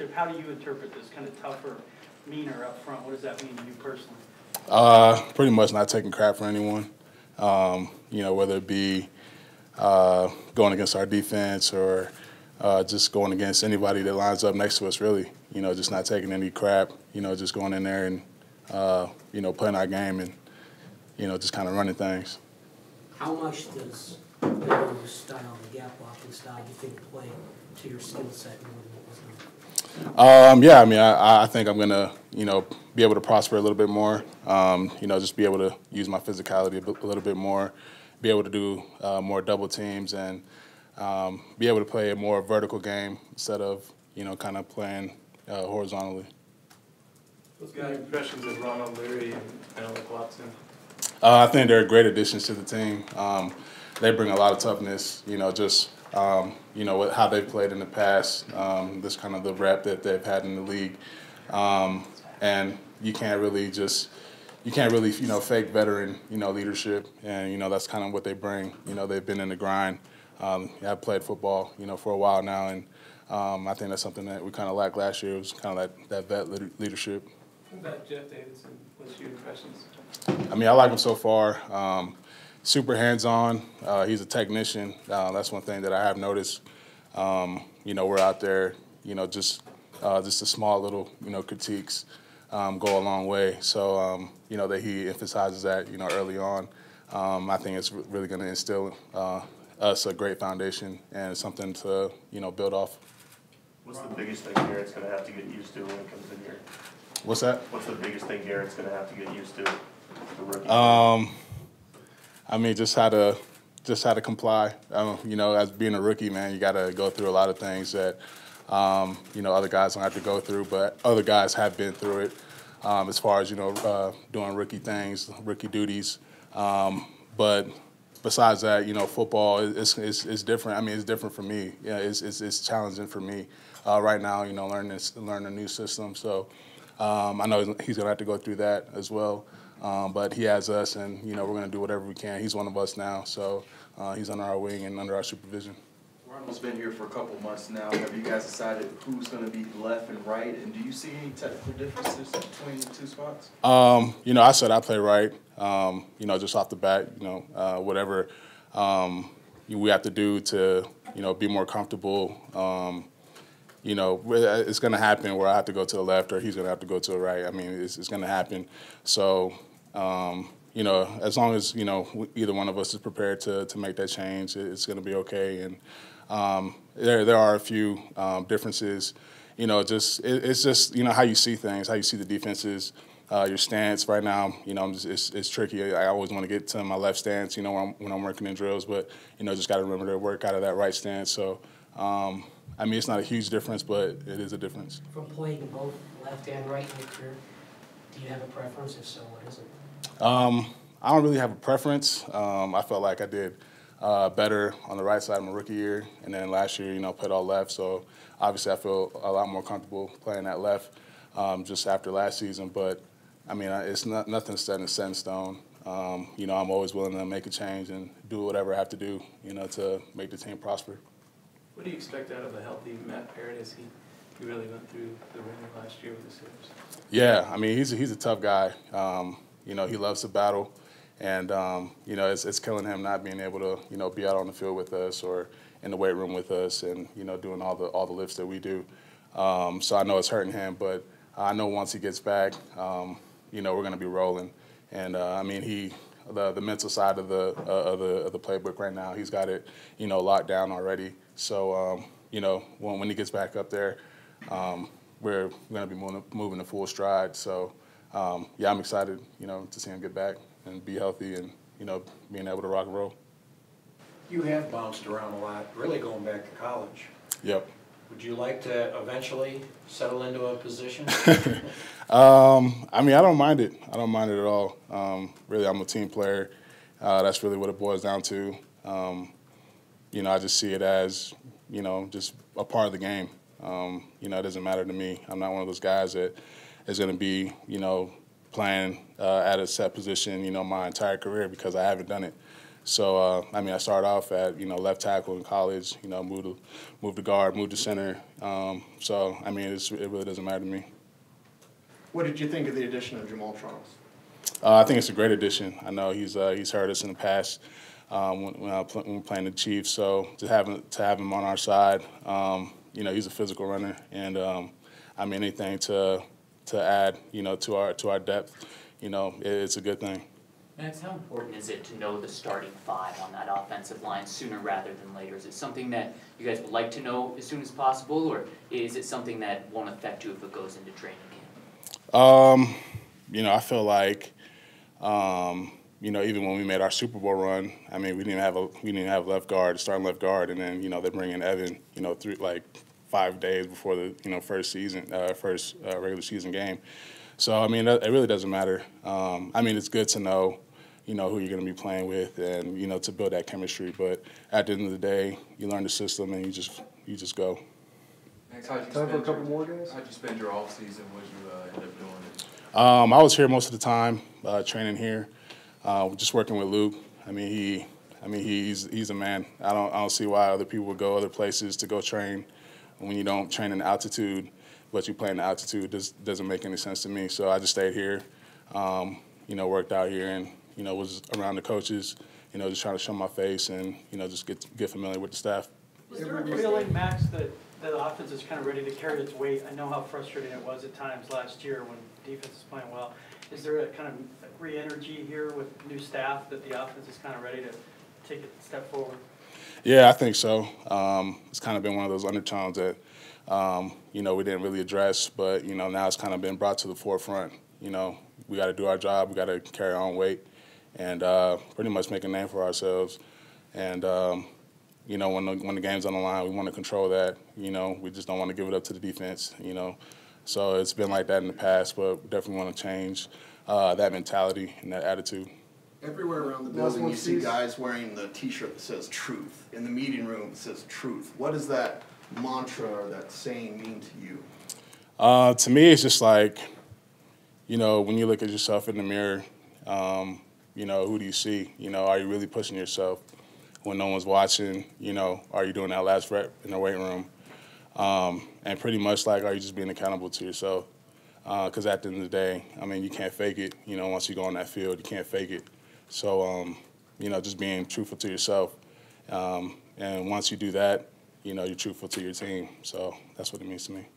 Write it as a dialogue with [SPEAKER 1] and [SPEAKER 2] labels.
[SPEAKER 1] leadership. How do you interpret this kind of tougher, meaner up front? What does that mean to you personally?
[SPEAKER 2] Pretty much not taking crap for anyone. Whether it be going against our defense or just going against anybody that lines up next to us, really. Just not taking any crap, just going in there and, playing our game and, just kind of running things.
[SPEAKER 3] How much does Bill's style, the gap blocking style, do you think play to your skill set more than it was now?
[SPEAKER 2] Yeah, I think I'm going to, be able to prosper a little bit more, just be able to use my physicality a little bit more, be able to do more double teams and be able to play a more vertical game instead of, kind of playing horizontally.
[SPEAKER 4] What's got impressions of Ronald Leary and Alec Watson?
[SPEAKER 2] I think they're great additions to the team. They bring a lot of toughness, with how they've played in the past, this kind of the rep that they've had in the league. And you can't really fake veteran, leadership. And, that's kind of what they bring. They've been in the grind. I've played football, for a while now. And I think that's something that we kind of lacked last year. It was kind of that vet leadership.
[SPEAKER 4] What about Jeff Davidson? What's your impressions?
[SPEAKER 2] I like him so far. Super hands-on. He's a technician. That's one thing that I have noticed. We're out there, just the small little, critiques go a long way. So, that he emphasizes that, early on. I think it's really going to instill us a great foundation and something to, build off.
[SPEAKER 5] What's the biggest thing Garrett's going to have to get used to when it comes in here?
[SPEAKER 2] What's that?
[SPEAKER 5] What's the biggest thing Garrett's going to have to get used to? The rookie?
[SPEAKER 2] Just how to comply. As being a rookie, man, you got to go through a lot of things that, other guys don't have to go through, but other guys have been through it as far as, doing rookie things, rookie duties. But besides that, football is different. It's different for me. Yeah, it's challenging for me right now, learn a new system. So I know he's going to have to go through that as well. But he has us, and, we're going to do whatever we can. He's one of us now, so he's under our wing and under our supervision.
[SPEAKER 6] Ronald's been here for a couple months now. Have you guys decided who's going to be left and right? And do you see any technical differences between the two spots?
[SPEAKER 2] I said I play right, just off the bat, whatever we have to do to, be more comfortable. It's going to happen where I have to go to the left or he's going to have to go to the right. It's going to happen. So, as long as, either one of us is prepared to make that change, it's going to be okay. And there are a few differences. It's just how you see things, how you see the defenses, your stance. Right now, it's tricky. I always want to get to my left stance, when I'm working in drills, but just got to remember to work out of that right stance. So. It's not a huge difference, but it is a difference.
[SPEAKER 3] From playing both left and right in your career, do you have a preference? If so, what is it?
[SPEAKER 2] I don't really have a preference. I felt like I did better on the right side of my rookie year, and then last year, played all left. So obviously, I feel a lot more comfortable playing that left just after last season. But it's nothing set in stone. I'm always willing to make a change and do whatever I have to do, to make the team prosper.
[SPEAKER 4] What do you expect out of a healthy Matt Paradis? He really went through the ringer last year with the Sabres.
[SPEAKER 2] Yeah, he's a tough guy. He loves to battle, and it's killing him not being able to be out on the field with us or in the weight room with us, and doing all the lifts that we do. So I know it's hurting him, but I know once he gets back, we're going to be rolling. And the mental side of the playbook right now, he's got it locked down already. So when he gets back up there, we're going to be moving in full stride. So I'm excited to see him get back and be healthy and being able to rock and roll.
[SPEAKER 7] You have bounced around a lot, really going back to college.
[SPEAKER 2] Yep.
[SPEAKER 7] Would you like to eventually settle into a position?
[SPEAKER 2] I don't mind it. I don't mind it at all. Really, I'm a team player. That's really what it boils down to. I just see it as, just a part of the game. It doesn't matter to me. I'm not one of those guys that is going to be, playing at a set position, my entire career because I haven't done it. So, I mean, I started off at, left tackle in college, moved to guard, moved to center. So, I mean, it really doesn't matter to me.
[SPEAKER 8] What did you think of the addition of Jamal Charles?
[SPEAKER 2] I think it's a great addition. I know he's hurt us in the past when we're playing the Chiefs. So to have him on our side, he's a physical runner, and I mean anything to add, to our depth, it's a good thing.
[SPEAKER 9] Max, how important is it to know the starting five on that offensive line sooner rather than later? Is it something that you guys would like to know as soon as possible, or is it something that won't affect you if it goes into training camp?
[SPEAKER 2] I feel like, even when we made our Super Bowl run, I mean, we didn't have left guard, starting left guard, and then they bring in Evan, through like 5 days before the first regular season game. So I mean, it really doesn't matter. I mean, it's good to know, who you're going to be playing with, and to build that chemistry. But at the end of the day, you learn the system and you just go.
[SPEAKER 6] Max, how'd you
[SPEAKER 8] Time for a
[SPEAKER 6] spend
[SPEAKER 8] couple more, guys?
[SPEAKER 6] how'd you spend your off season? What you end up doing?
[SPEAKER 2] I was here most of the time, training here, just working with Luke. He's a man. I don't see why other people would go other places to go train when you don't train in altitude, but you play in the altitude. Doesn't make any sense to me. So I just stayed here, worked out here, and was around the coaches, just trying to show my face and just get familiar with the staff.
[SPEAKER 1] Is there a feeling, Max, that the offense is kind of ready to carry its weight? I know how frustrating it was at times last year when defense is playing well. Is there a kind of re-energy here with new staff that the offense is kind of ready to take a step forward?
[SPEAKER 2] Yeah, I think so. It's kind of been one of those undertones that, we didn't really address, but, now it's kind of been brought to the forefront. We got to do our job. We got to carry our own weight and pretty much make a name for ourselves. And, when the game's on the line, we want to control that. We just don't want to give it up to the defense, So it's been like that in the past, but we definitely want to change that mentality and that attitude.
[SPEAKER 8] Everywhere around the building, you see guys wearing the T-shirt that says "Truth." In the meeting room, it says "Truth." What does that mantra or that saying mean to you?
[SPEAKER 2] To me, it's just like, when you look at yourself in the mirror, who do you see? Are you really pushing yourself when no one's watching? Are you doing that last rep in the weight room? And pretty much like, are you just being accountable to yourself? Because at the end of the day, I mean, you can't fake it. Once you go on that field, you can't fake it. So, just being truthful to yourself. And once you do that, you're truthful to your team. So that's what it means to me.